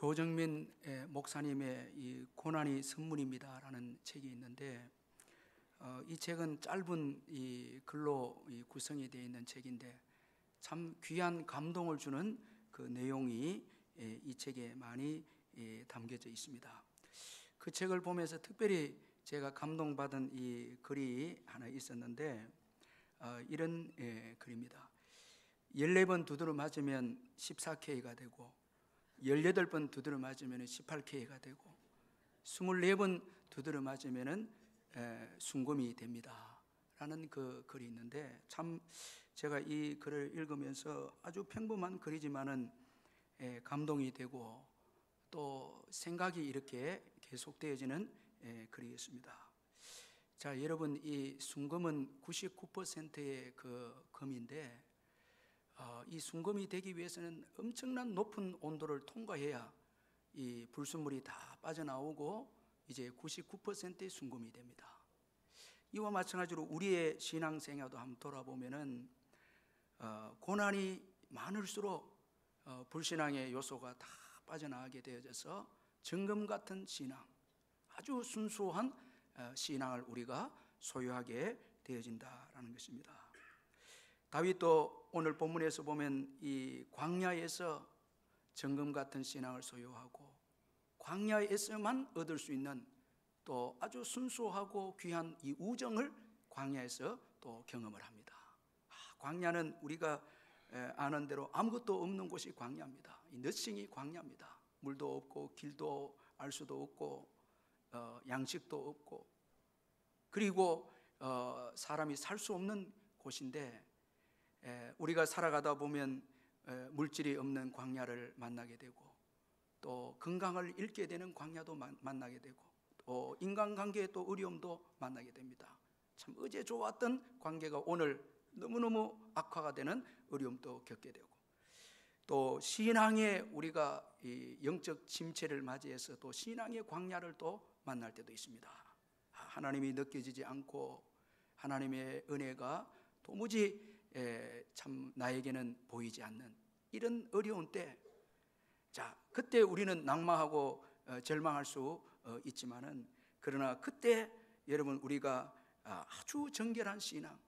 조정민 목사님의 이 고난이 선물입니다라는 책이 있는데, 이 책은 짧은 이 글로 구성이 되어 있는 책인데 참 귀한 감동을 주는 그 내용이 이 책에 많이 담겨져 있습니다. 그 책을 보면서 특별히 제가 감동받은 이 글이 하나 있었는데, 이런 글입니다. 14번 두드려 맞으면 14K가 되고 18번 두드려 맞으면 18K가 되고 24번 두드려 맞으면 순금이 됩니다 라는 그 글이 있는데, 참 제가 이 글을 읽으면서 아주 평범한 글이지만은 감동이 되고 또 생각이 이렇게 계속되어지는 글이었습니다. 자, 여러분, 이 순금은 99%의 그 금인데, 이 순금이 되기 위해서는 엄청난 높은 온도를 통과해야 이 불순물이 다 빠져나오고 이제 99%의 순금이 됩니다. 이와 마찬가지로 우리의 신앙생활도 한번 돌아보면은 고난이 많을수록 불신앙의 요소가 다 빠져나가게 되어져서 정금 같은 신앙, 아주 순수한 신앙을 우리가 소유하게 되어진다라는 것입니다. 다윗도 오늘 본문에서 보면 이 광야에서 정금 같은 신앙을 소유하고 광야에서만 얻을 수 있는 또 아주 순수하고 귀한 이 우정을 광야에서 또 경험을 합니다. 광야는 우리가 아는 대로 아무것도 없는 곳이 광야입니다. 이 너싱이 광야입니다. 물도 없고 길도 알 수도 없고 양식도 없고, 그리고 사람이 살 수 없는 곳인데, 우리가 살아가다 보면 물질이 없는 광야를 만나게 되고 또 건강을 잃게 되는 광야도 만나게 되고 또 인간관계에 또 어려움도 만나게 됩니다. 참 어제 좋았던 관계가 오늘 너무너무 악화가 되는 어려움도 겪게 되고, 또 신앙에 우리가 이 영적 침체를 맞이해서 또 신앙의 광야를 또 만날 때도 있습니다. 하나님이 느껴지지 않고 하나님의 은혜가 도무지 참 나에게는 보이지 않는 이런 어려운 때, 자, 그때 우리는 낙망하고 절망할 수 있지만은, 그러나 그때 여러분 우리가 아주 정결한 신앙,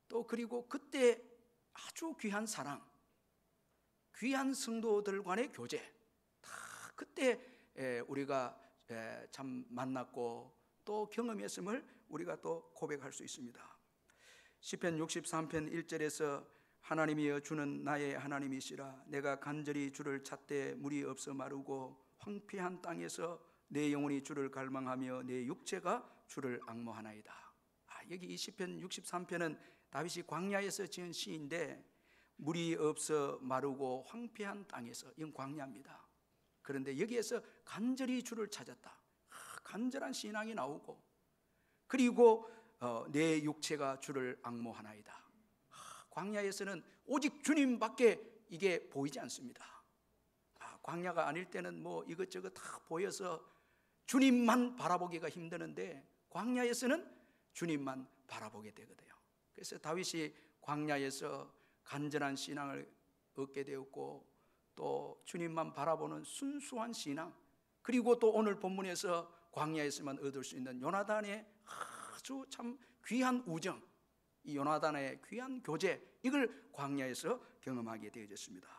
또 그리고 그때 아주 귀한 사랑, 귀한 성도들 간의 교제, 다 그때 우리가 참 만났고 또 경험했음을 우리가 또 고백할 수 있습니다. 시편 63편 1절에서 하나님이여 주는 나의 하나님이시라, 내가 간절히 주를 찾되 물이 없어 마르고 황폐한 땅에서 내 영혼이 주를 갈망하며 내 육체가 주를 앙모하나이다. 여기 이 시편 63편은 다윗이 광야에서 지은 시인데, 물이 없어 마르고 황폐한 땅에서, 이건 광야입니다. 그런데 여기에서 간절히 주를 찾았다, 간절한 신앙이 나오고, 그리고 내 육체가 주를 앙모하나이다. 광야에서는 오직 주님밖에 이게 보이지 않습니다. 광야가 아닐 때는 뭐 이것저것 다 보여서 주님만 바라보기가 힘드는데, 광야에서는 주님만 바라보게 되거든요. 그래서 다윗이 광야에서 간절한 신앙을 얻게 되었고, 또 주님만 바라보는 순수한 신앙, 그리고 또 오늘 본문에서 광야에서만 얻을 수 있는 요나단의 아주 참 귀한 우정, 이 요나단의 귀한 교제, 이걸 광야에서 경험하게 되어졌습니다.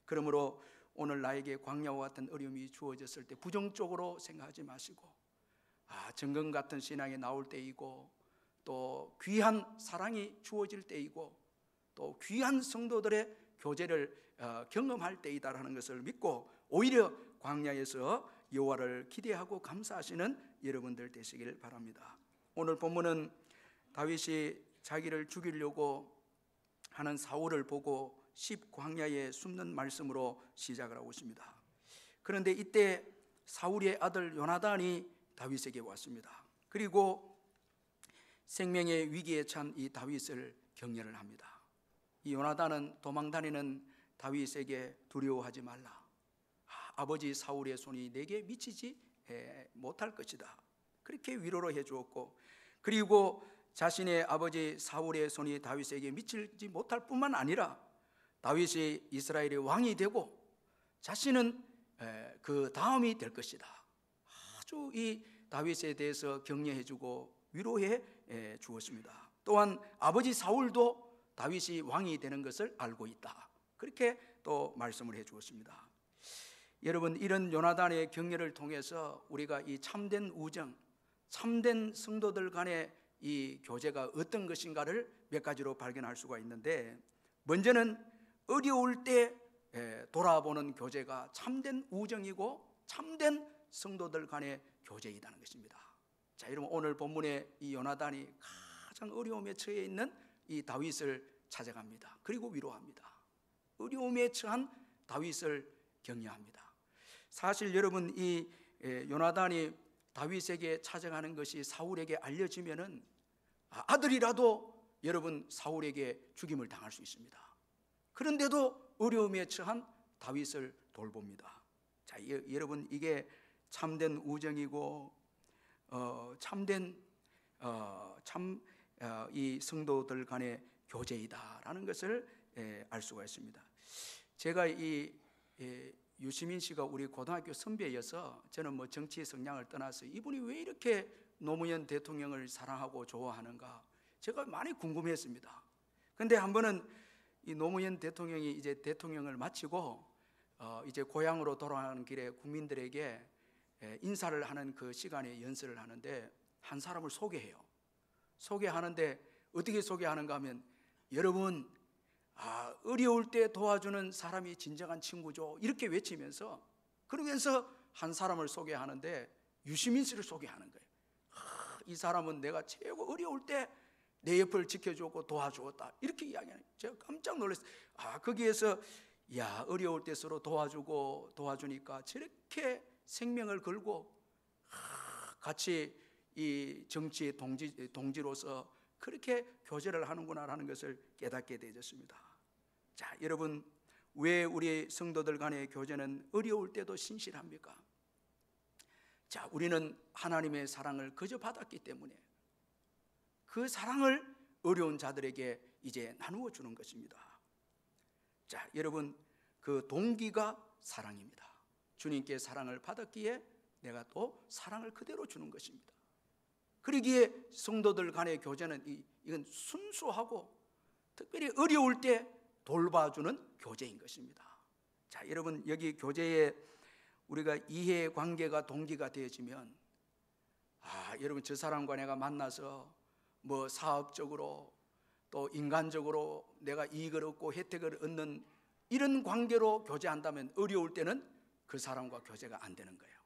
그러므로 오늘 나에게 광야와 같은 어려움이 주어졌을 때 부정적으로 생각하지 마시고, 정금 같은 신앙이 나올 때이고, 또 귀한 사랑이 주어질 때이고, 또 귀한 성도들의 교제를 경험할 때이다라는 것을 믿고, 오히려 광야에서 여호와를 기대하고 감사하시는 여러분들 되시길 바랍니다. 오늘 본문은 다윗이 자기를 죽이려고 하는 사울을 보고 10광야에 숨는 말씀으로 시작을 하고 있습니다. 그런데 이때 사울의 아들 요나단이 다윗에게 왔습니다. 그리고 생명의 위기에 찬 이 다윗을 격려를 합니다. 이 요나단은 도망다니는 다윗에게 두려워하지 말라, 아버지 사울의 손이 내게 미치지 못할 것이다, 그렇게 위로를 해주었고, 그리고 자신의 아버지 사울의 손이 다윗에게 미치지 못할 뿐만 아니라 다윗이 이스라엘의 왕이 되고 자신은 그 다음이 될 것이다. 아주 이 다윗에 대해서 격려해주고 위로해 주었습니다. 또한 아버지 사울도 다윗이 왕이 되는 것을 알고 있다. 그렇게 또 말씀을 해 주었습니다. 여러분, 이런 요나단의 격려를 통해서 우리가 이 참된 우정, 참된 성도들 간의 이 교제가 어떤 것인가를 몇 가지로 발견할 수가 있는데, 먼저는 어려울 때 돌아보는 교제가 참된 우정이고 참된 성도들 간의 교제이다는 것입니다. 자, 여러분, 오늘 본문의 이 요나단이 가장 어려움에 처해 있는 이 다윗을 찾아갑니다. 그리고 위로합니다. 어려움에 처한 다윗을 격려합니다. 사실 여러분, 이 요나단이 다윗에게 찾아가는 것이 사울에게 알려지면은 아들이라도 여러분 사울에게 죽임을 당할 수 있습니다. 그런데도 어려움에 처한 다윗을 돌봅니다. 자, 여러분, 이게 참된 우정이고 참된 이 성도들 간의 교제이다라는 것을 알 수가 있습니다. 제가 이 유시민 씨가 우리 고등학교 선배여서 저는 뭐 정치 성향을 떠나서 이분이 왜 이렇게 노무현 대통령을 사랑하고 좋아하는가 제가 많이 궁금했습니다. 근데 한 번은 이 노무현 대통령이 이제 대통령을 마치고 이제 고향으로 돌아가는 길에 국민들에게 인사를 하는 그 시간에 연설을 하는데 한 사람을 소개해요. 소개하는데 어떻게 소개하는가 하면, 여러분, 어려울 때 도와주는 사람이 진정한 친구죠, 이렇게 외치면서, 그러면서 한 사람을 소개하는데 유시민 씨를 소개하는 거예요. 이 사람은 내가 최고 어려울 때 내 옆을 지켜주고 도와주었다, 이렇게 이야기하는 거예요. 제가 깜짝 놀랐어요. 거기에서 어려울 때 서로 도와주고 도와주니까 저렇게 생명을 걸고 같이 이 정치의 동지로서 그렇게 교제를 하는구나라는 것을 깨닫게 되었습니다. 자, 여러분, 왜 우리 성도들 간의 교제는 어려울 때도 신실합니까? 자, 우리는 하나님의 사랑을 거저 받았기 때문에 그 사랑을 어려운 자들에게 이제 나누어 주는 것입니다. 자, 여러분, 그 동기가 사랑입니다. 주님께 사랑을 받았기에 내가 또 사랑을 그대로 주는 것입니다. 그러기에 성도들 간의 교제는 이건 순수하고 특별히 어려울 때 돌봐주는 교제인 것입니다. 자, 여러분, 여기 교제에 우리가 이해관계가 동기가 되어지면 여러분, 저 사람과 내가 만나서 뭐 사업적으로 또 인간적으로 내가 이익을 얻고 혜택을 얻는 이런 관계로 교제한다면 어려울 때는 그 사람과 교제가 안 되는 거예요.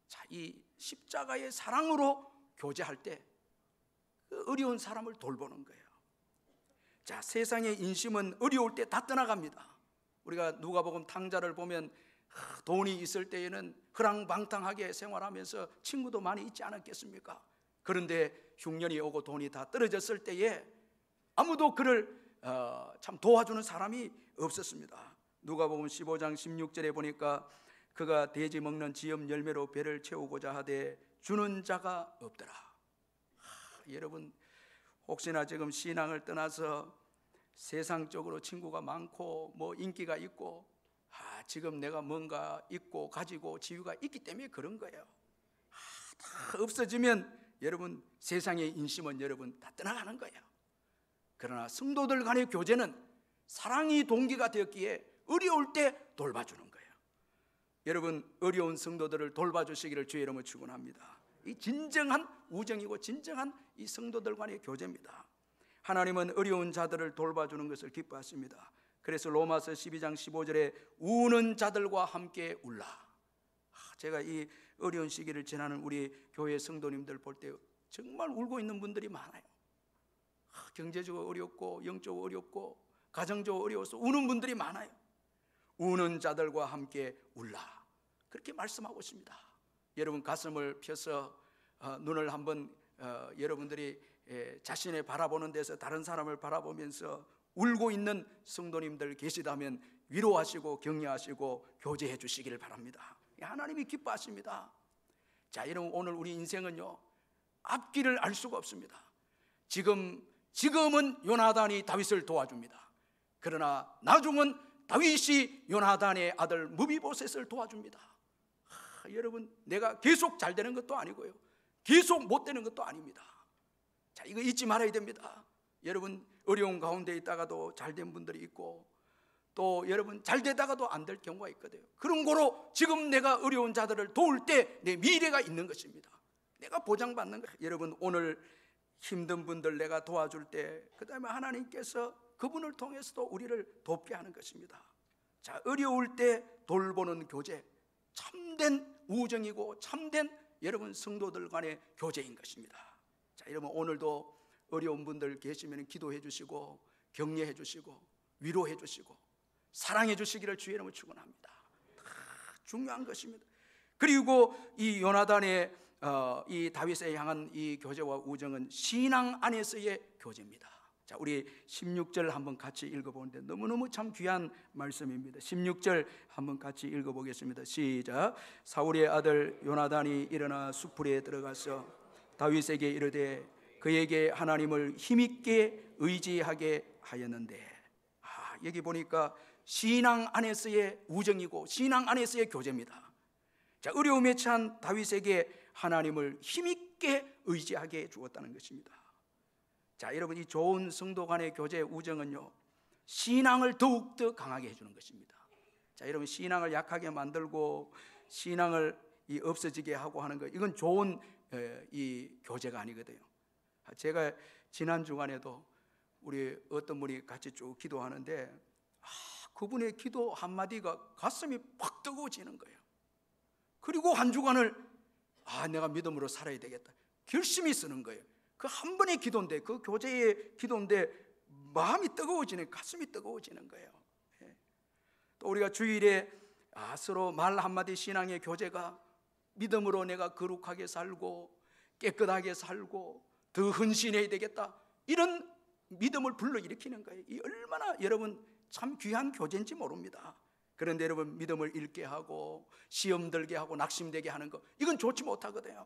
자, 이 십자가의 사랑으로 교제할 때 그 어려운 사람을 돌보는 거예요. 자, 세상의 인심은 어려울 때 다 떠나갑니다. 우리가 누가복음 탕자를 보면 돈이 있을 때에는 허랑방탕하게 생활하면서 친구도 많이 있지 않았겠습니까? 그런데 흉년이 오고 돈이 다 떨어졌을 때에 아무도 그를 참 도와주는 사람이 없었습니다. 누가복음 15장 16절에 보니까 그가 돼지 먹는 지엽 열매로 배를 채우고자 하되 주는 자가 없더라. 여러분, 혹시나 지금 신앙을 떠나서 세상적으로 친구가 많고 뭐 인기가 있고 지금 내가 뭔가 있고 가지고 지위가 있기 때문에 그런 거예요. 다 없어지면 여러분, 세상의 인심은 여러분 다 떠나가는 거예요. 그러나 성도들 간의 교제는 사랑이 동기가 되었기에 어려울 때 돌봐주는 거예요. 여러분, 어려운 성도들을 돌봐주시기를 주의 이름으로 축원합니다. 이 진정한 우정이고 진정한 이 성도들 간의 교제입니다. 하나님은 어려운 자들을 돌봐주는 것을 기뻐하십니다. 그래서 로마서 12장 15절에 우는 자들과 함께 울라. 제가 이 어려운 시기를 지나는 우리 교회 성도님들 볼 때 정말 울고 있는 분들이 많아요. 경제적으로 어렵고 영적으로 어렵고 가정적으로 어려워서 우는 분들이 많아요. 우는 자들과 함께 울라, 그렇게 말씀하고 있습니다. 여러분, 가슴을 펴서 눈을 한번 여러분들이 자신의 바라보는 데서 다른 사람을 바라보면서 울고 있는 성도님들 계시다면 위로하시고 격려하시고 교제해 주시기를 바랍니다. 하나님이 기뻐하십니다. 자, 여러분, 오늘 우리 인생은요 앞길을 알 수가 없습니다. 지금은 요나단이 다윗을 도와줍니다. 그러나 나중은 다윗이 요나단의 아들 무비보셋을 도와줍니다. 여러분, 내가 계속 잘 되는 것도 아니고요, 계속 못 되는 것도 아닙니다. 자, 이거 잊지 말아야 됩니다. 여러분, 어려운 가운데 있다가도 잘 된 분들이 있고, 또 여러분 잘 되다가도 안 될 경우가 있거든요. 그런 거로 지금 내가 어려운 자들을 도울 때 내 미래가 있는 것입니다. 내가 보장받는 거예요. 여러분, 오늘 힘든 분들 내가 도와줄 때 그 다음에 하나님께서 그분을 통해서도 우리를 돕게 하는 것입니다. 자, 어려울 때 돌보는 교제, 참된 우정이고 참된 여러분 성도들 간의 교제인 것입니다. 자, 여러분, 오늘도 어려운 분들 계시면 기도해 주시고 격려해 주시고 위로해 주시고 사랑해 주시기를 주의 이름으로 축원합니다. 다 중요한 것입니다. 그리고 이 요나단의 이 다윗에 향한 이 교제와 우정은 신앙 안에서의 교제입니다. 자, 우리 16절 한번 같이 읽어보는데 너무너무 참 귀한 말씀입니다. 16절 한번 같이 읽어보겠습니다. 시작. 사울의 아들 요나단이 일어나 수풀에 들어가서 다윗에게 이르되 그에게 하나님을 힘있게 의지하게 하였는데, 여기 보니까 신앙 안에서의 우정이고 신앙 안에서의 교제입니다. 자, 어려움에 처한 다윗에게 하나님을 힘있게 의지하게 주었다는 것입니다. 자, 여러분, 이 좋은 성도 간의 교제 우정은요, 신앙을 더욱더 강하게 해주는 것입니다. 자, 여러분, 신앙을 약하게 만들고 신앙을 없어지게 하고 하는 것, 이건 좋은 이 교제가 아니거든요. 제가 지난 주간에도 우리 어떤 분이 같이 쭉 기도하는데 그분의 기도 한마디가 가슴이 팍 뜨거워지는 거예요. 그리고 한 주간을 내가 믿음으로 살아야 되겠다 결심이 쓰는 거예요. 그 한 번의 기도인데, 그 교제의 기도인데 마음이 뜨거워지는, 가슴이 뜨거워지는 거예요. 또 우리가 주일에 서로 말 한마디 신앙의 교제가 믿음으로 내가 거룩하게 살고 깨끗하게 살고 더 헌신해야 되겠다, 이런 믿음을 불러일으키는 거예요. 이 얼마나 여러분 참 귀한 교제인지 모릅니다. 그런데 여러분, 믿음을 잃게 하고 시험 들게 하고 낙심되게 하는 거, 이건 좋지 못하거든요.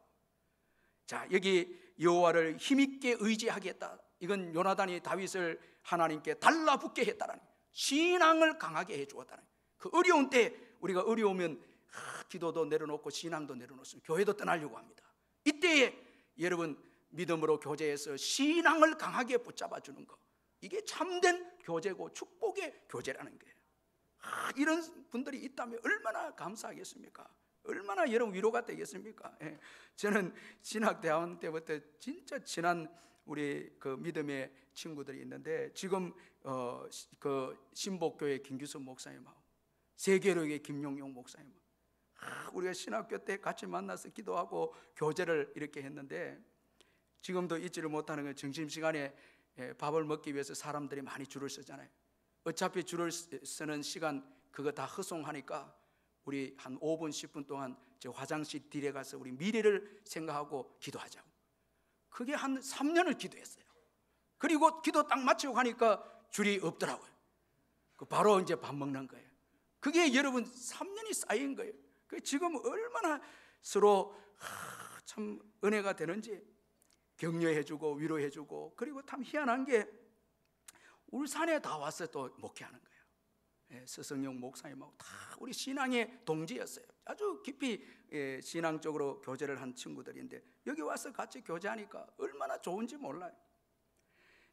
자, 여기 여호와를 힘있게 의지하겠다, 이건 요나단이 다윗을 하나님께 달라붙게 했다라는, 신앙을 강하게 해주었다는. 그 어려운 때 우리가 어려우면 기도도 내려놓고 신앙도 내려놓습니다. 교회도 떠나려고 합니다. 이때에 여러분 믿음으로 교제해서 신앙을 강하게 붙잡아주는 것, 이게 참된 교제고 축복의 교제라는 거예요. 이런 분들이 있다면 얼마나 감사하겠습니까? 얼마나 여러분 위로가 되겠습니까? 저는 신학대학원 때부터 진짜 친한 우리 그 믿음의 친구들이 있는데, 지금 그 신복교회 김규선 목사님하고 세계로의 김용용 목사님, 우리가 신학교 때 같이 만나서 기도하고 교제를 이렇게 했는데, 지금도 잊지를 못하는 건 점심시간에 밥을 먹기 위해서 사람들이 많이 줄을 서잖아요. 어차피 줄을 서는 시간 그거 다 허송하니까 우리 한 5분 10분 동안 저 화장실 뒤에 가서 우리 미래를 생각하고 기도하자고. 그게 한 3년을 기도했어요. 그리고 기도 딱 마치고 가니까 줄이 없더라고요. 바로 이제 밥 먹는 거예요. 그게 여러분 3년이 쌓인 거예요. 지금 얼마나 서로 참 은혜가 되는지 격려해주고 위로해주고. 그리고 참 희한한 게 울산에 다 와서 또 목회하는 거예요. 서성영 목사님하고 다 우리 신앙의 동지였어요. 아주 깊이 신앙적으로 교제를 한 친구들인데 여기 와서 같이 교제하니까 얼마나 좋은지 몰라요.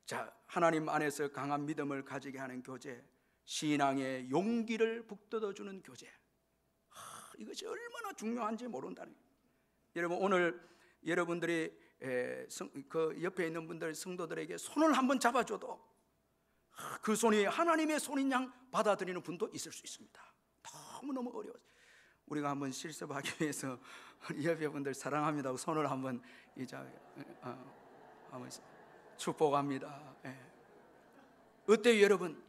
자, 하나님 안에서 강한 믿음을 가지게 하는 교제, 신앙의 용기를 북돋워주는 교제, 이것이 얼마나 중요한지 모른다는 거예요. 여러분, 오늘 여러분들이 그 옆에 있는 분들 성도들에게 손을 한번 잡아줘도 그 손이 하나님의 손인 양 받아들이는 분도 있을 수 있습니다. 너무너무 어려워요. 우리가 한번 실습하기 위해서 옆에 분들 사랑합니다 하고 손을 한번 한번 축복합니다. 어때요 여러분?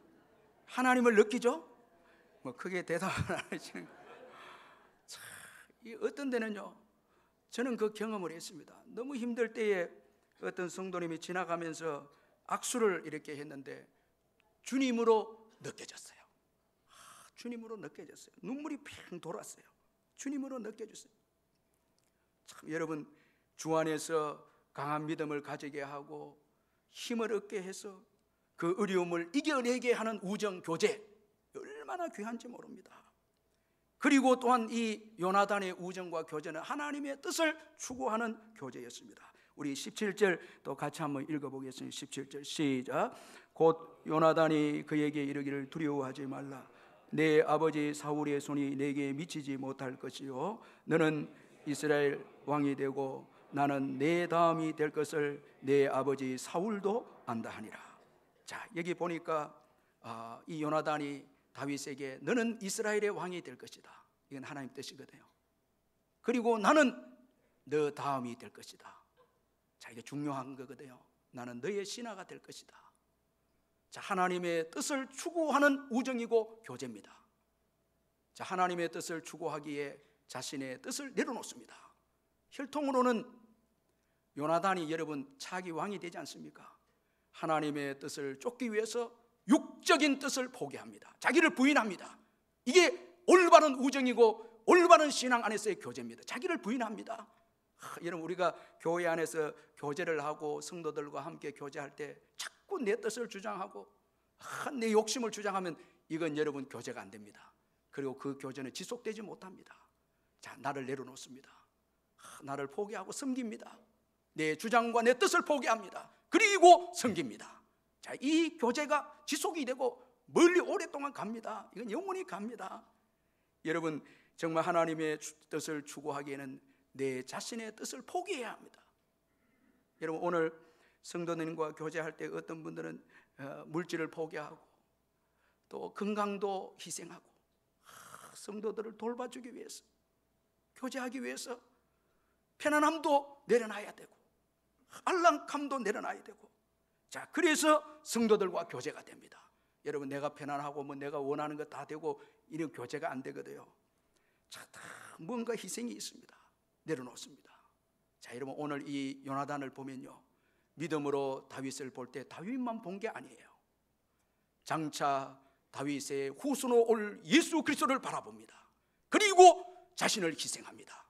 하나님을 느끼죠? 뭐 크게 대답을 안 하시는 거예요. 어떤 데는요, 저는 그 경험을 했습니다. 너무 힘들 때에 어떤 성도님이 지나가면서 악수를 이렇게 했는데 주님으로 느껴졌어요. 주님으로 느껴졌어요. 눈물이 팽 돌았어요. 주님으로 느껴졌어요. 참 여러분, 주 안에서 강한 믿음을 가지게 하고 힘을 얻게 해서 그 어려움을 이겨내게 하는 우정 교제, 얼마나 귀한지 모릅니다. 그리고 또한 이 요나단의 우정과 교제는 하나님의 뜻을 추구하는 교제였습니다. 우리 17절 또 같이 한번 읽어보겠습니다. 17절 시작. 곧 요나단이 그에게 이르기를 두려워하지 말라. 내 아버지 사울의 손이 내게 미치지 못할 것이요 너는 이스라엘 왕이 되고 나는 내 다음이 될 것을 내 아버지 사울도 안다 하니라. 자, 여기 보니까 이 요나단이 다윗에게 너는 이스라엘의 왕이 될 것이다, 이건 하나님 뜻이거든요. 그리고 나는 너 다음이 될 것이다. 자, 이게 중요한 거거든요. 나는 너의 신하가 될 것이다. 자, 하나님의 뜻을 추구하는 우정이고 교제입니다. 자, 하나님의 뜻을 추구하기에 자신의 뜻을 내려놓습니다. 혈통으로는 요나단이 여러분 차기 왕이 되지 않습니까? 하나님의 뜻을 쫓기 위해서 육적인 뜻을 포기합니다. 자기를 부인합니다. 이게 올바른 우정이고 올바른 신앙 안에서의 교제입니다. 자기를 부인합니다. 여러분, 우리가 교회 안에서 교제를 하고 성도들과 함께 교제할 때 자꾸 내 뜻을 주장하고 내 욕심을 주장하면 이건 여러분 교제가 안 됩니다. 그리고 그 교제는 지속되지 못합니다. 자, 나를 내려놓습니다. 나를 포기하고 섬깁니다. 내 주장과 내 뜻을 포기합니다. 그리고 섬깁니다. 자, 이 교제가 지속이 되고 멀리 오랫동안 갑니다. 이건 영원히 갑니다. 여러분, 정말 하나님의 뜻을 추구하기에는 내 자신의 뜻을 포기해야 합니다. 여러분, 오늘 성도님과 교제할 때 어떤 분들은 물질을 포기하고 또 건강도 희생하고 성도들을 돌봐주기 위해서, 교제하기 위해서 편안함도 내려놔야 되고 안락함도 내려놔야 되고, 자, 그래서 성도들과 교제가 됩니다. 여러분, 내가 편안하고 내가 원하는 거 다 되고 이런 교제가 안 되거든요. 자, 다 뭔가 희생이 있습니다. 내려놓습니다. 자, 여러분, 오늘 이 요나단을 보면요, 믿음으로 다윗을 볼 때 다윗만 본 게 아니에요. 장차 다윗의 후손으로 올 예수 그리스도를 바라봅니다. 그리고 자신을 희생합니다.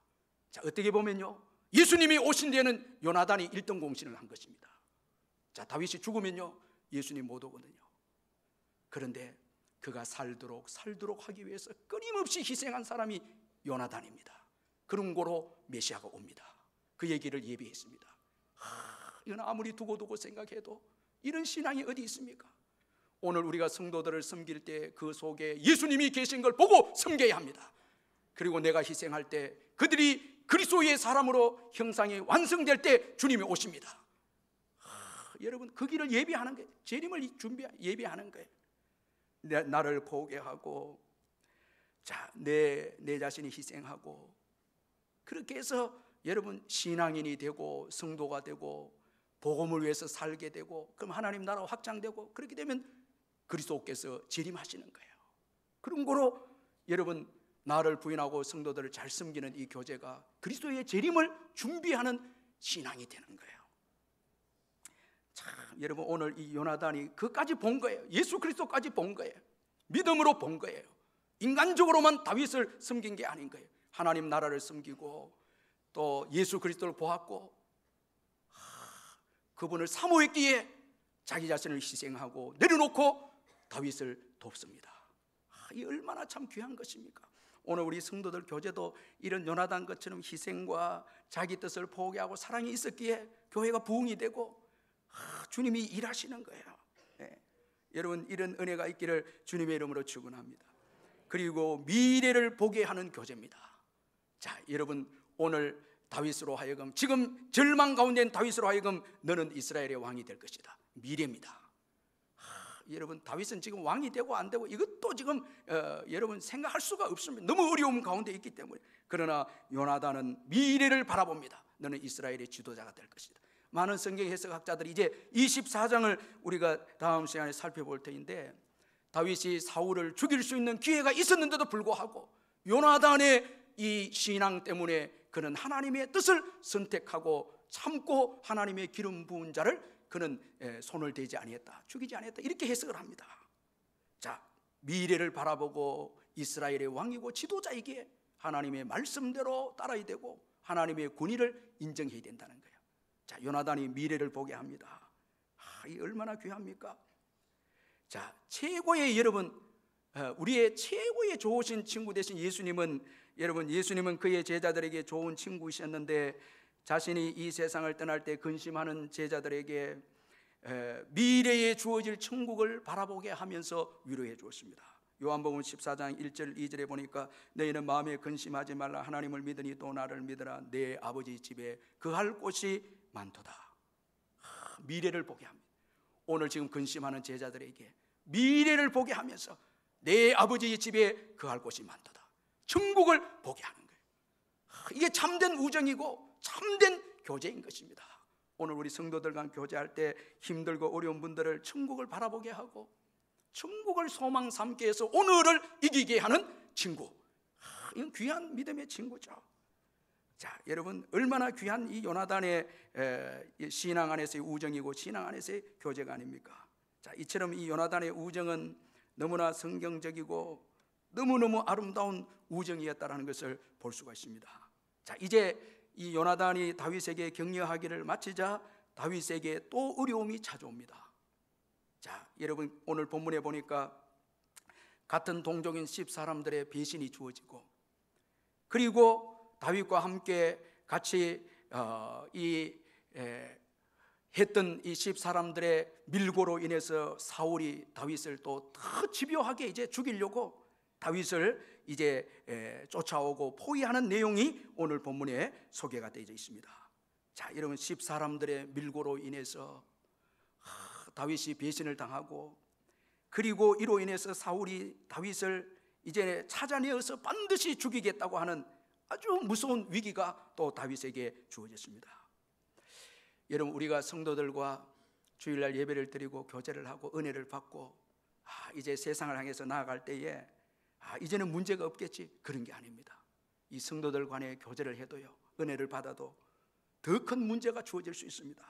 자, 어떻게 보면요, 예수님이 오신 뒤에는 요나단이 1등 공신을 한 것입니다. 자, 다윗이 죽으면요 예수님 못 오거든요. 그런데 그가 살도록 하기 위해서 끊임없이 희생한 사람이 요나단입니다. 그런 거로 메시아가 옵니다. 그 얘기를 예비했습니다. 이건 아무리 두고 생각해도 이런 신앙이 어디 있습니까? 오늘 우리가 성도들을 섬길 때 그 속에 예수님이 계신 걸 보고 섬겨야 합니다. 그리고 내가 희생할 때 그들이 그리스도의 사람으로 형상이 완성될 때 주님이 오십니다. 여러분, 그 길을 예비하는 거예요. 재림을 예비하는 거예요. 나를 포기하고, 자, 내 자신이 희생하고, 그렇게 해서 여러분 신앙인이 되고 성도가 되고 복음을 위해서 살게 되고, 그럼 하나님 나라가 확장되고, 그렇게 되면 그리스도께서 재림하시는 거예요. 그런 거로 여러분 나를 부인하고 성도들을 잘 섬기는 이 교제가 그리스도의 재림을 준비하는 신앙이 되는 거예요. 참, 여러분, 오늘 이 요나단이 그까지 본 거예요. 예수 그리스도까지 본 거예요. 믿음으로 본 거예요. 인간적으로만 다윗을 섬긴 게 아닌 거예요. 하나님 나라를 섬기고 또 예수 그리스도를 보았고 그분을 사모했기에 자기 자신을 희생하고 내려놓고 다윗을 돕습니다. 이 얼마나 참 귀한 것입니까? 오늘 우리 성도들 교제도 이런 요나단 것처럼 희생과 자기 뜻을 포기하고 사랑이 있었기에 교회가 부흥이 되고 주님이 일하시는 거예요. 네. 여러분, 이런 은혜가 있기를 주님의 이름으로 축원합니다. 그리고 미래를 보게 하는 교제입니다. 자, 여러분, 오늘 다윗으로 하여금, 지금 절망 가운데 있는 다윗으로 하여금 너는 이스라엘의 왕이 될 것이다. 미래입니다. 여러분, 다윗은 지금 왕이 되고 안 되고 이것도 지금 여러분 생각할 수가 없습니다. 너무 어려움 가운데 있기 때문에. 그러나 요나단은 미래를 바라봅니다. 너는 이스라엘의 지도자가 될 것이다. 많은 성경 해석학자들이 이제 24장을 우리가 다음 시간에 살펴볼 터인데, 다윗이 사울을 죽일 수 있는 기회가 있었는데도 불구하고 요나단의 이 신앙 때문에 그는 하나님의 뜻을 선택하고 참고 하나님의 기름 부은 자를 그는 손을 대지 아니했다, 죽이지 아니했다, 이렇게 해석을 합니다. 자, 미래를 바라보고 이스라엘의 왕이고 지도자이기에 하나님의 말씀대로 따라야 되고 하나님의 권위를 인정해야 된다는 거예요. 자, 요나단이 미래를 보게 합니다. 이 얼마나 귀합니까? 자, 최고의 여러분 우리의 최고의 좋으신 친구 되신 예수님은, 여러분, 예수님은 그의 제자들에게 좋은 친구이셨는데 자신이 이 세상을 떠날 때 근심하는 제자들에게 미래에 주어질 천국을 바라보게 하면서 위로해 주었습니다. 요한복음 14장 1절 2절에 보니까 너희는 마음에 근심하지 말라. 하나님을 믿으니 또 나를 믿으라. 내 아버지 집에 거할 곳이 많도다. 미래를 보게 합니다. 오늘 지금 근심하는 제자들에게 미래를 보게 하면서 내 아버지의 집에 거할 곳이 많도다. 천국을 보게 하는 거예요. 이게 참된 우정이고 참된 교제인 것입니다. 오늘 우리 성도들과 교제할 때 힘들고 어려운 분들을 천국을 바라보게 하고 천국을 소망 삼게 해서 오늘을 이기게 하는 친구, 이건 귀한 믿음의 친구죠. 자, 여러분, 얼마나 귀한 이 요나단의 신앙 안에서의 우정이고 신앙 안에서의 교제가 아닙니까? 자, 이처럼 이 요나단의 우정은 너무나 성경적이고 너무너무 아름다운 우정이었다는 것을 볼 수가 있습니다. 자, 이제 이 요나단이 다윗에게 격려하기를 마치자 다윗에게 또 어려움이 찾아옵니다. 자, 여러분, 오늘 본문에 보니까 같은 동족인 10사람들의 배신이 주어지고, 그리고 다윗과 함께 같이 했던 이 10사람들의 밀고로 인해서 사울이 다윗을 또 더 집요하게 이제 죽이려고 다윗을 이제 쫓아오고 포위하는 내용이 오늘 본문에 소개가 되어 있습니다. 자, 여러분, 10사람들의 밀고로 인해서 다윗이 배신을 당하고, 그리고 이로 인해서 사울이 다윗을 이제 찾아내어서 반드시 죽이겠다고 하는 아주 무서운 위기가 또 다윗에게 주어졌습니다. 여러분, 우리가 성도들과 주일날 예배를 드리고 교제를 하고 은혜를 받고 이제 세상을 향해서 나아갈 때에 이제는 문제가 없겠지, 그런 게 아닙니다. 이 성도들 간에 교제를 해도요, 은혜를 받아도 더 큰 문제가 주어질 수 있습니다.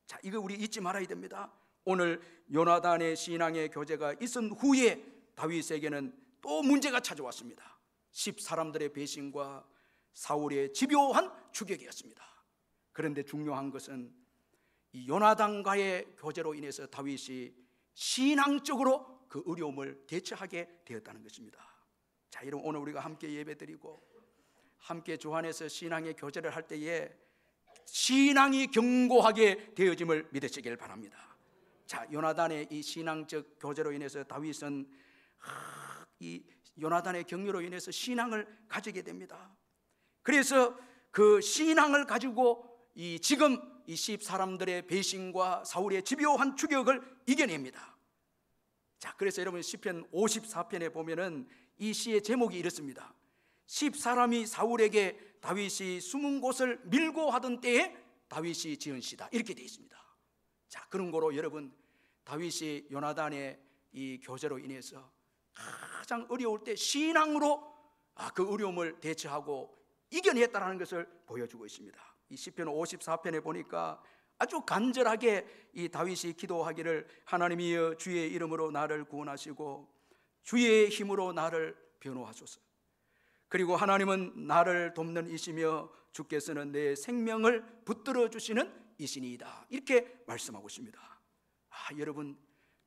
자, 이거 우리 잊지 말아야 됩니다. 오늘 요나단의 신앙의 교제가 있은 후에 다윗에게는 또 문제가 찾아왔습니다. 10사람들의 배신과 사울의 집요한 추격이었습니다. 그런데 중요한 것은 이 요나단과의 교제로 인해서 다윗이 신앙적으로 그 어려움을 대처하게 되었다는 것입니다. 자, 여러분, 오늘 우리가 함께 예배드리고 함께 주 안에서 신앙의 교제를 할 때에 신앙이 견고하게 되어짐을 믿으시길 바랍니다. 자, 요나단의 이 신앙적 교제로 인해서 다윗은 이 요나단의 격려로 인해서 신앙을 가지게 됩니다. 그래서 그 신앙을 가지고 지금 이 10사람들의 배신과 사울의 집요한 추격을 이겨냅니다. 자, 그래서 여러분, 시편 54편에 보면은 이 시의 제목이 이렇습니다. 10사람이 사울에게 다윗이 숨은 곳을 밀고 하던 때에 다윗이 지은 시다, 이렇게 되어 있습니다. 자, 그런 거로 여러분, 다윗이 요나단의 이 교제로 인해서 가장 어려울 때 신앙으로 그 어려움을 대처하고 이겨냈다는 것을 보여주고 있습니다. 이 시편 54편에 보니까 아주 간절하게 이 다윗이 기도하기를, 하나님이여 주의 이름으로 나를 구원하시고 주의 힘으로 나를 변호하소서. 그리고 하나님은 나를 돕는 이시며 주께서는 내 생명을 붙들어 주시는 이신이다, 이렇게 말씀하고 있습니다. 여러분,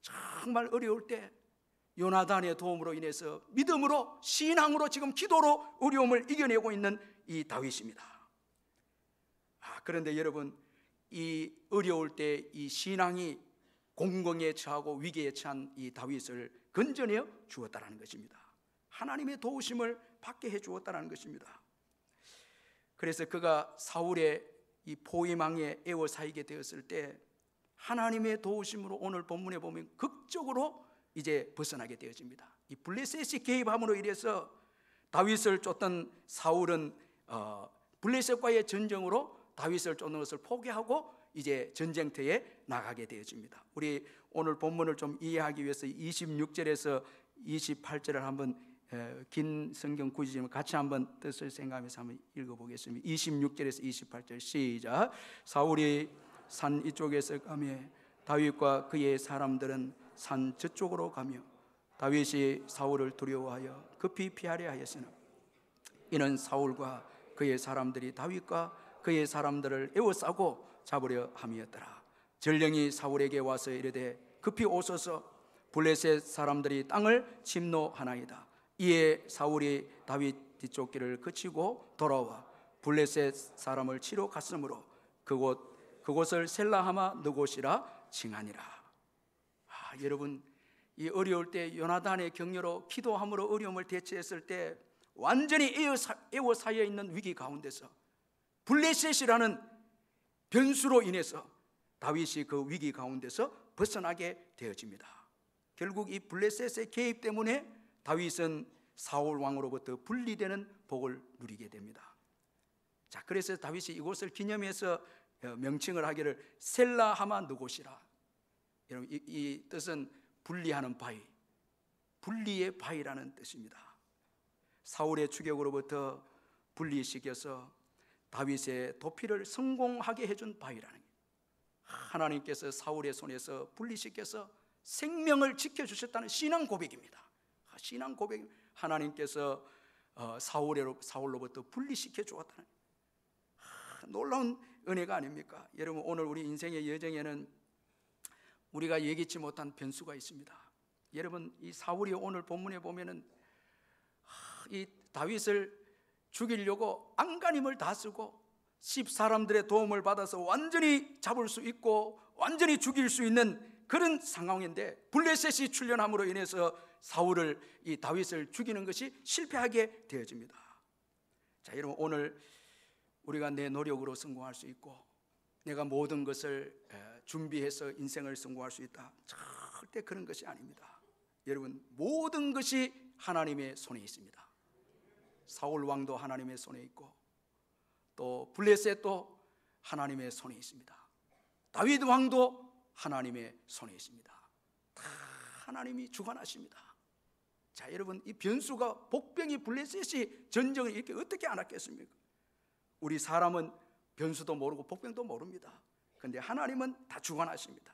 정말 어려울 때 요나단의 도움으로 인해서 믿음으로, 신앙으로, 지금 기도로 어려움을 이겨내고 있는 이 다윗입니다. 그런데 여러분, 이 어려울 때 이 신앙이 공경에 처하고 위기에 처한 이 다윗을 건져내어 주었다는 것입니다. 하나님의 도우심을 받게 해 주었다는 것입니다. 그래서 그가 사울의 이 포위망에 에워싸이게 되었을 때 하나님의 도우심으로 오늘 본문에 보면 극적으로 이제 벗어나게 되어집니다. 이 블레셋이 개입함으로 인해서 다윗을 쫓던 사울은 블레셋과의 전쟁으로 다윗을 쫓는 것을 포기하고 이제 전쟁터에 나가게 되어집니다. 우리 오늘 본문을 좀 이해하기 위해서 26절에서 28절을 한번 긴 성경 구절을 같이 한번 뜻을 생각하면서 한번 읽어보겠습니다. 26절에서 28절 시작. 사울이 산 이쪽에서 가며 다윗과 그의 사람들은 산 저쪽으로 가며 다윗이 사울을 두려워하여 급히 피하려 하였으나 이는 사울과 그의 사람들이 다윗과 그의 사람들을 에워싸고 잡으려 함이었더라. 전령이 사울에게 와서 이르되 급히 오소서, 블레셋 사람들이 땅을 침노하나이다. 이에 사울이 다윗 뒤쪽 길을 그치고 돌아와 블레셋 사람을 치러 갔으므로 그곳을 셀라하마 느곳이라 칭하니라. 여러분, 이 어려울 때 요나단의 격려로 기도함으로 어려움을 대처했을 때 완전히 에워싸여 있는 위기 가운데서 블레셋이라는 변수로 인해서 다윗이 그 위기 가운데서 벗어나게 되어집니다. 결국 이 블레셋의 개입 때문에 다윗은 사울 왕으로부터 분리되는 복을 누리게 됩니다. 자, 그래서 다윗이 이곳을 기념해서 명칭을 하기를 셀라하마 느곳이라. 여러분, 이 뜻은 분리하는 바위, 분리의 바위라는 뜻입니다. 사울의 추격으로부터 분리시켜서 다윗의 도피를 성공하게 해준 바위라는 거예요. 하나님께서 사울의 손에서 분리시켜서 생명을 지켜주셨다는 신앙 고백입니다. 신앙 고백, 하나님께서 사울로부터 분리시켜 주었다는 놀라운 은혜가 아닙니까? 여러분, 오늘 우리 인생의 여정에는 우리가 예기치 못한 변수가 있습니다. 여러분, 이 사울이 오늘 본문에 보면은 이 다윗을 죽이려고 안간힘을 다 쓰고 10사람들의 도움을 받아서 완전히 잡을 수 있고 완전히 죽일 수 있는 그런 상황인데 블레셋이 출현함으로 인해서 사울을, 이 다윗을 죽이는 것이 실패하게 되어집니다. 자, 여러분, 오늘 우리가 내 노력으로 성공할 수 있고 내가 모든 것을 준비해서 인생을 성공할 수 있다, 절대 그런 것이 아닙니다. 여러분, 모든 것이 하나님의 손에 있습니다. 사울 왕도 하나님의 손에 있고 또 블레셋도 하나님의 손에 있습니다. 다윗 왕도 하나님의 손에 있습니다. 다 하나님이 주관하십니다. 자, 여러분, 이 변수가 복병이 블레셋이 전쟁을 이렇게 어떻게 안 했겠습니까? 우리 사람은 변수도 모르고 복병도 모릅니다. 그런데 하나님은 다 주관하십니다.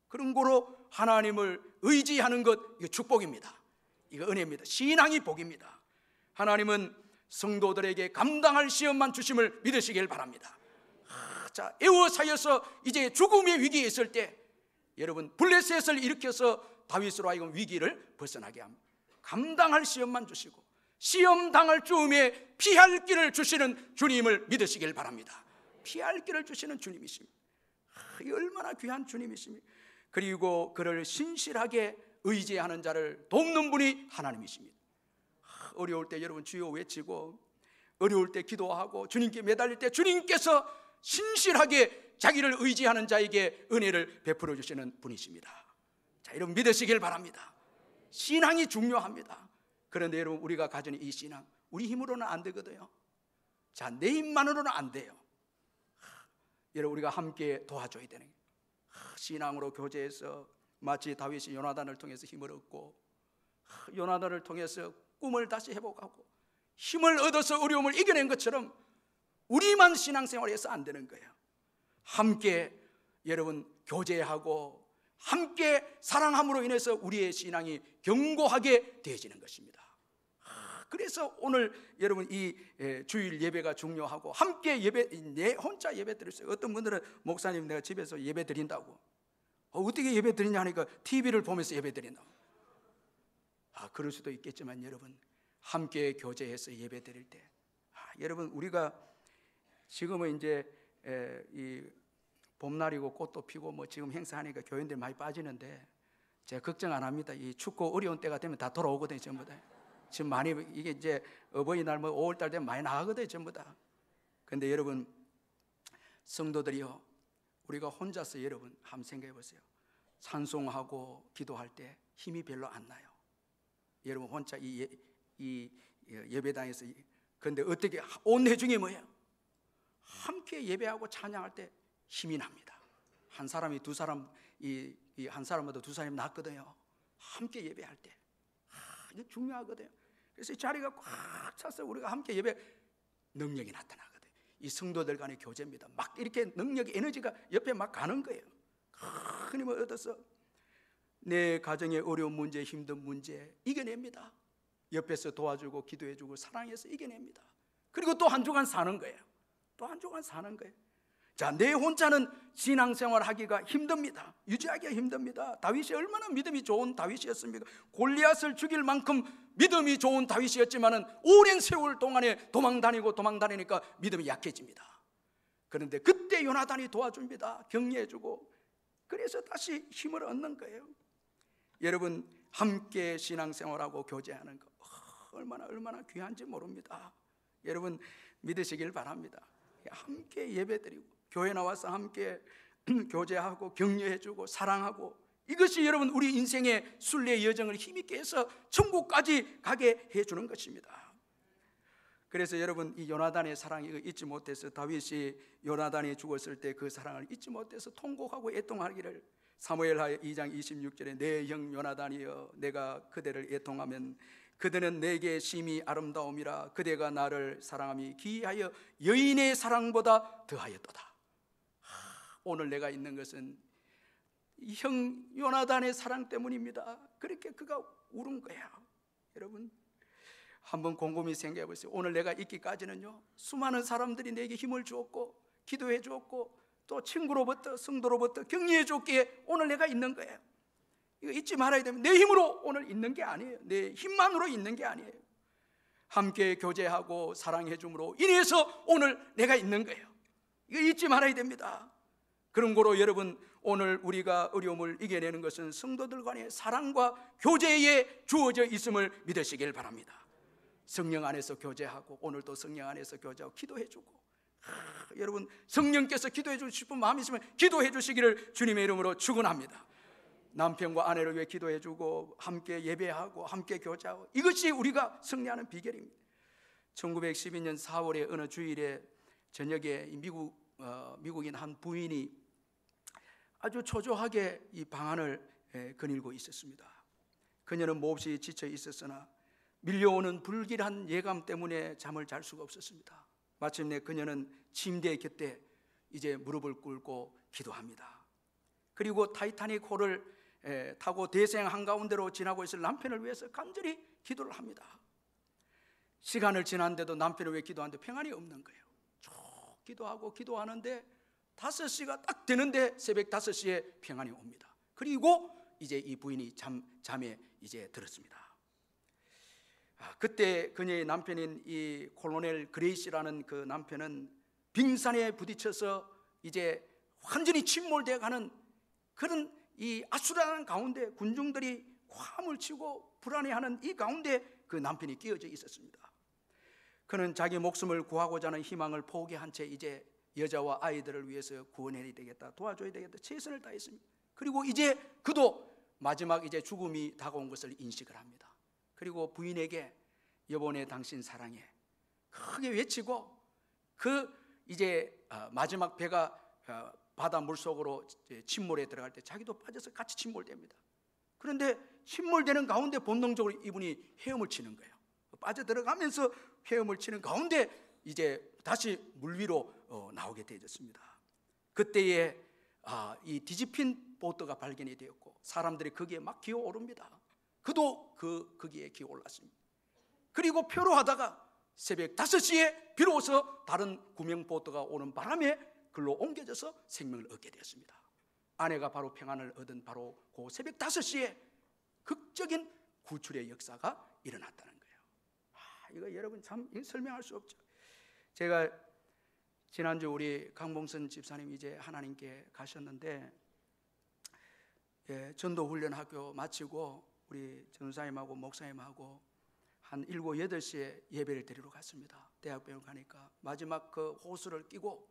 그런 거로 하나님을 의지하는 것, 이거 축복입니다. 이거 은혜입니다. 신앙이 복입니다. 하나님은 성도들에게 감당할 시험만 주심을 믿으시길 바랍니다. 자, 에워싸여서 이제 죽음의 위기에 있을 때 여러분, 블레셋을 일으켜서 다윗으로 하여금 위기를 벗어나게 합니다. 감당할 시험만 주시고 시험 당할 즈음에 피할 길을 주시는 주님을 믿으시길 바랍니다. 피할 길을 주시는 주님이십니다. 이 얼마나 귀한 주님이십니까? 그리고 그를 신실하게 의지하는 자를 돕는 분이 하나님이십니다. 어려울 때 여러분 주여 외치고 어려울 때 기도하고 주님께 매달릴 때 주님께서 신실하게 자기를 의지하는 자에게 은혜를 베풀어 주시는 분이십니다. 자, 여러분 믿으시길 바랍니다. 신앙이 중요합니다. 그런데 여러분, 우리가 가진 이 신앙, 우리 힘으로는 안 되거든요. 자, 내 힘만으로는 안 돼요. 여러분, 우리가 함께 도와줘야 되는 거예요. 신앙으로 교제해서 마치 다윗이 요나단을 통해서 힘을 얻고 요나단을 통해서 꿈을 다시 회복하고 힘을 얻어서 어려움을 이겨낸 것처럼 우리만 신앙생활해서 안 되는 거예요. 함께 여러분 교제하고 함께 사랑함으로 인해서 우리의 신앙이 견고하게 되어지는 것입니다. 그래서 오늘 여러분 이 주일 예배가 중요하고 함께 예배, 내 혼자 예배 드렸어요. 어떤 분들은 목사님 내가 집에서 예배 드린다고, 어떻게 예배 드리냐 하니까 TV를 보면서 예배 드린다고. 그럴 수도 있겠지만 여러분, 함께 교제해서 예배 드릴 때 여러분, 우리가 지금은 이제 이 봄날이고 꽃도 피고 뭐 지금 행사하니까 교인들 많이 빠지는데 제가 걱정 안 합니다. 이 춥고 어려운 때가 되면 다 돌아오거든요. 전부 다 지금 많이, 이게 이제 어버이날 뭐 5월달 되면 많이 나가거든요. 전부 다. 근데 여러분, 성도들이요, 우리가 혼자서 여러분 한번 생각해 보세요. 찬송하고 기도할 때 힘이 별로 안 나요. 여러분 혼자 이 예배당에서. 그런데 어떻게 온 회중이 뭐예요? 함께 예배하고 찬양할 때 힘이 납니다. 한 사람이 두 사람, 한 사람마다 두 사람이 낫거든요. 함께 예배할 때. 이게 중요하거든요. 그래서 이 자리가 꽉 차서 우리가 함께 예배, 능력이 나타나거든요. 이 성도들 간의 교제입니다. 막 이렇게 능력이, 에너지가 옆에 막 가는 거예요. 큰 힘을 얻어서 내 가정의 어려운 문제, 힘든 문제 이겨냅니다. 옆에서 도와주고 기도해주고 사랑해서 이겨냅니다. 그리고 또 한 주간 사는 거예요. 또 한 주간 사는 거예요. 자, 내 혼자는 신앙생활 하기가 힘듭니다. 유지하기가 힘듭니다. 다윗이 얼마나 믿음이 좋은 다윗이었습니까? 골리앗을 죽일 만큼 믿음이 좋은 다윗이었지만은 오랜 세월 동안에 도망다니니까 믿음이 약해집니다. 그런데 그때 요나단이 도와줍니다. 격려해주고, 그래서 다시 힘을 얻는 거예요. 여러분, 함께 신앙생활하고 교제하는 거 얼마나 귀한지 모릅니다. 여러분, 믿으시길 바랍니다. 함께 예배드리고 교회 나와서 함께 교제하고 격려해주고 사랑하고, 이것이 여러분 우리 인생의 순례의 여정을 힘있게 해서 천국까지 가게 해주는 것입니다. 그래서 여러분, 이 요나단의 사랑 이거 잊지 못해서, 다윗이 요나단이 죽었을 때 그 사랑을 잊지 못해서 통곡하고 애통하기를, 사무엘하 2장 26절에 내 형 요나단이여 내가 그대를 애통하면 그대는 내게 심히 아름다움이라 그대가 나를 사랑함이 기이하여 여인의 사랑보다 더하였도다. 오늘 내가 있는 것은 형 요나단의 사랑 때문입니다. 그렇게 그가 울은 거야. 여러분, 한번 곰곰이 생각해 보세요. 오늘 내가 있기까지는요, 수많은 사람들이 내게 힘을 주었고 기도해 주었고 또 친구로부터 성도로부터 격려해 줬기에 오늘 내가 있는 거예요. 이거 잊지 말아야 됩니다. 내 힘으로 오늘 있는 게 아니에요. 내 힘만으로 있는 게 아니에요. 함께 교제하고 사랑해 줌으로 인해서 오늘 내가 있는 거예요. 이거 잊지 말아야 됩니다. 그런 거로 여러분, 오늘 우리가 어려움을 이겨내는 것은 성도들 간의 사랑과 교제에 주어져 있음을 믿으시길 바랍니다. 성령 안에서 교제하고, 오늘도 성령 안에서 교제하고 기도해주고, 여러분 성령께서 기도해 주고 싶은 마음이 있으면 기도해 주시기를 주님의 이름으로 축원합니다. 남편과 아내를 위해 기도해주고 함께 예배하고 함께 교제하고, 이것이 우리가 승리하는 비결입니다. 1912년 4월에 어느 주일에 저녁에 미국인 한 부인이 아주 초조하게 이 방안을 거닐고 있었습니다. 그녀는 몹시 지쳐 있었으나 밀려오는 불길한 예감 때문에 잠을 잘 수가 없었습니다. 마침내 그녀는 침대 곁에 이제 무릎을 꿇고 기도합니다. 그리고 타이타닉 호를 타고 대서양 한가운데로 지나고 있을 남편을 위해서 간절히 기도를 합니다. 시간을 지났는데도 남편을 위해 기도하는데 평안이 없는 거예요. 쭉 기도하는데 5시가 딱 되는데 새벽 5시에 평안이 옵니다. 그리고 이제 이 부인이 잠에 이제 들었습니다. 그때 그녀의 남편인 이 콜로넬 그레이시라는 그 남편은 빙산에 부딪혀서 이제 완전히 침몰되어 가는 그런 이 아수라는 가운데, 군중들이 화음을 치고 불안해하는 이 가운데 그 남편이 끼어져 있었습니다. 그는 자기 목숨을 구하고자 하는 희망을 포기한 채 이제 여자와 아이들을 위해서 구원해야 되겠다, 도와줘야 되겠다 최선을 다했습니다. 그리고 이제 그도 마지막 이제 죽음이 다가온 것을 인식을 합니다. 그리고 부인에게 여보네 당신 사랑해 크게 외치고, 그 이제 마지막 배가 바다 물속으로 침몰에 들어갈 때 자기도 빠져서 같이 침몰됩니다. 그런데 침몰되는 가운데 본능적으로 이분이 헤엄을 치는 거예요. 빠져들어가면서 헤엄을 치는 가운데 이제 다시 물 위로 나오게 되었습니다. 그때에 이 뒤집힌 보트가 발견이 되었고 사람들이 거기에 막 기어오릅니다. 그도 거기에 기어올랐습니다. 그리고 표로하다가 새벽 5시에 비로소 다른 구명 보트가 오는 바람에 글로 옮겨져서 생명을 얻게 되었습니다. 아내가 바로 평안을 얻은 바로 그 새벽 5시에 극적인 구출의 역사가 일어났다는 거예요. 이거 여러분 참 설명할 수 없죠. 제가 지난주 우리 강봉선 집사님 이제 하나님께 가셨는데, 전도 훈련 학교 마치고 우리 전사님하고 목사님하고 한 7, 8시에 예배를 드리러 갔습니다. 대학병원 가니까 마지막 그 호수를 끼고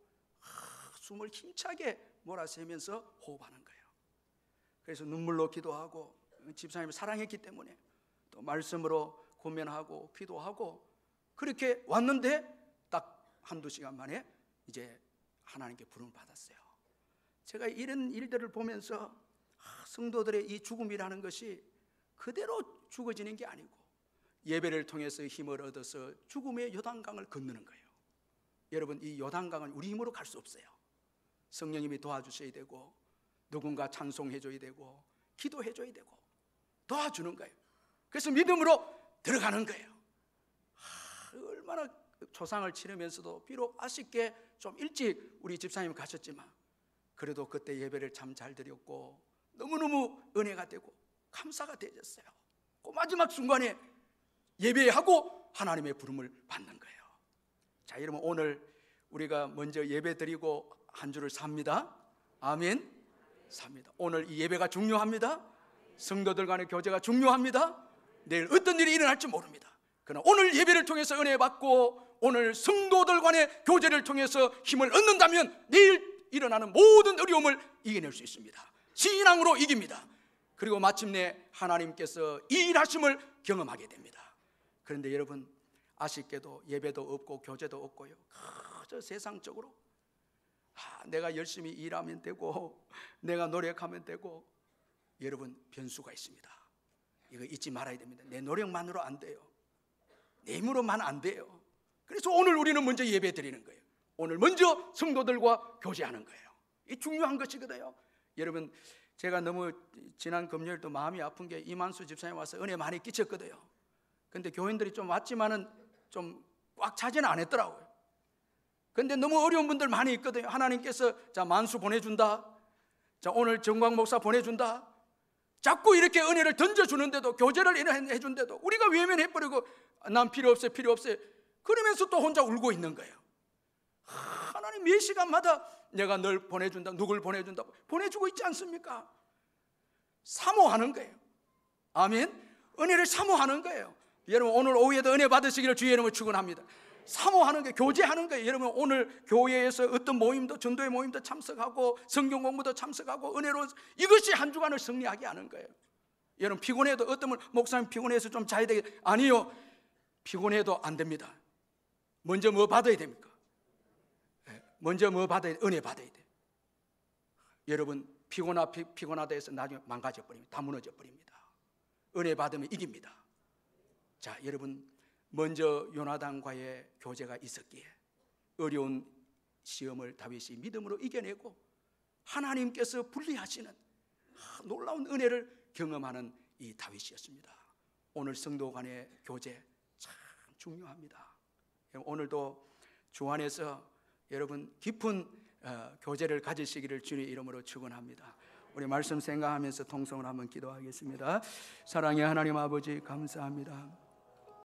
숨을 힘차게 몰아쉬면서 호흡하는 거예요. 그래서 눈물로 기도하고 집사님을 사랑했기 때문에 또 말씀으로 권면하고 기도하고 그렇게 왔는데 딱 한두 시간 만에 이제 하나님께 부름을 받았어요. 제가 이런 일들을 보면서 성도들의 이 죽음이라는 것이 그대로 죽어지는 게 아니고 예배를 통해서 힘을 얻어서 죽음의 요단강을 건너는 거예요. 여러분, 이 요단강은 우리 힘으로 갈 수 없어요. 성령님이 도와주셔야 되고 누군가 찬송해줘야 되고 기도해줘야 되고 도와주는 거예요. 그래서 믿음으로 들어가는 거예요. 얼마나 초상을 치르면서도 비록 아쉽게 좀 일찍 우리 집사님 가셨지만 그래도 그때 예배를 참 잘 드렸고 너무너무 은혜가 되고 감사가 되었어요. 그 마지막 순간에 예배하고 하나님의 부름을 받는 거예요. 자, 여러분, 오늘 우리가 먼저 예배 드리고 한 주를 삽니다. 아멘. 삽니다. 오늘 이 예배가 중요합니다. 성도들 간의 교제가 중요합니다. 내일 어떤 일이 일어날지 모릅니다. 그러나 오늘 예배를 통해서 은혜 받고 오늘 성도들 간의 교제를 통해서 힘을 얻는다면 내일 일어나는 모든 어려움을 이겨낼 수 있습니다. 신앙으로 이깁니다. 그리고 마침내 하나님께서 이 일하심을 경험하게 됩니다. 그런데 여러분, 아쉽게도 예배도 없고 교제도 없고요, 그저 세상적으로 내가 열심히 일하면 되고 내가 노력하면 되고, 여러분, 변수가 있습니다. 이거 잊지 말아야 됩니다. 내 노력만으로 안 돼요. 내 힘으로만 안 돼요. 그래서 오늘 우리는 먼저 예배 드리는 거예요. 오늘 먼저 성도들과 교제하는 거예요. 이 중요한 것이거든요. 여러분, 제가 너무 지난 금요일도 마음이 아픈 게 이만수 집사님 와서 은혜 많이 끼쳤거든요. 근데 교인들이 좀 왔지만은 좀 꽉 차지는 안 했더라고요. 근데 너무 어려운 분들 많이 있거든요. 하나님께서 자, 만수 보내준다, 자, 오늘 정광 목사 보내준다, 자꾸 이렇게 은혜를 던져주는데도, 교제를 해준데도 우리가 외면해버리고 난 필요 없어요, 필요 없어요 그러면서 또 혼자 울고 있는 거예요. 하나님 몇 시간마다 내가 널 보내준다, 누굴 보내준다 보내주고 있지 않습니까? 사모하는 거예요. 아멘. 은혜를 사모하는 거예요. 여러분, 오늘 오후에도 은혜 받으시기를 주의 이름으로 축원합니다. 사모하는 거예요. 교제하는 거예요. 여러분, 오늘 교회에서 어떤 모임도, 전도의 모임도 참석하고 성경 공부도 참석하고 은혜로, 이것이 한 주간을 승리하게 하는 거예요. 여러분, 피곤해도 어떤 분 목사님 피곤해서 좀 자야 되겠다, 아니요, 피곤해도 안 됩니다. 먼저 뭐 받아야 됩니까? 먼저 뭐 받아야 돼? 은혜 받아야 돼. 여러분, 피곤하다 해서 나중에 망가져 버립니다. 다 무너져 버립니다. 은혜 받으면 이깁니다. 자, 여러분, 먼저 요나단과의 교제가 있었기에 어려운 시험을 다윗이 믿음으로 이겨내고 하나님께서 분리하시는 놀라운 은혜를 경험하는 이 다윗이었습니다. 오늘 성도 간의 교제 참 중요합니다. 오늘도 주 안에서 여러분 깊은 교제를 가지시기를 주의 이름으로 축원합니다. 우리 말씀 생각하면서 통성을 한번 기도하겠습니다. 사랑의 하나님 아버지, 감사합니다.